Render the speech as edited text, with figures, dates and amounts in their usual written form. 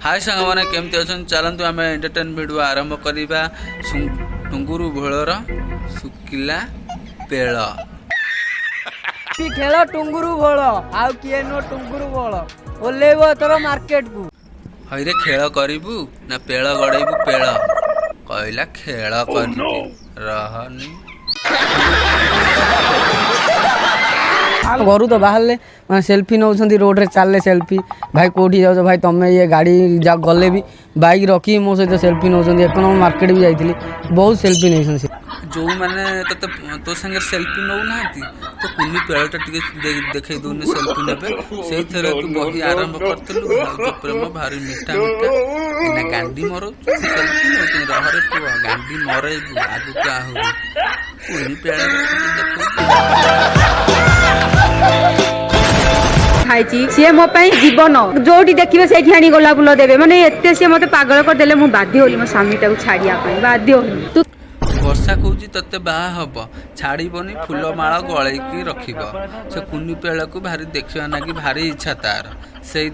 हाय सांग मैंने केमती अच्छा चलतु आम एंटरटेन भिडियो आरंभ करवा टुंगुरु भोलर सुखिला पेड़ खेल टुंगुरु भोल आउ किए नो टुंगुरु भोल ओल्लेब तोर मार्केट को हईरे खेल करू ना पेड़ गड़ेबू पेड़ कहला खेल करनी घर तो बाहर सेल्फी नौ रोड रे चलले सेल्फी भाई कौटी जाओ भाई तुम ये गाड़ी जा गले भी बाइक रखी मो सहित सेल्फी नौ एक नंबर मार्केट भी जाइली बहुत सेल्फी नहीं जो मैंने तो संगे सेल्फी नौ ना तो कुनी पेड़टा देखे दूनी सेल्फी ने से तू बही आरंभ करूँ प्रेम भारी मीठा मीठा इना गांडी मर सेल्फी नौ रहरे पुआ गांडी मरेबू आगु क्या हो कुनी पेड़ सी मो जीवन जो देखिए से आनी गोलाप फुल देवे मैंने एत सी मत पागल करदे मुझे बाध्य होली मो स्वामी छाड़िया बाध्य होली वर्षा कौची तते बाहा हब छाड़बनी फूलमाला गलैकी रखिब से कुनी पेड़ को भारी देखा ना कि भारी इच्छा तार से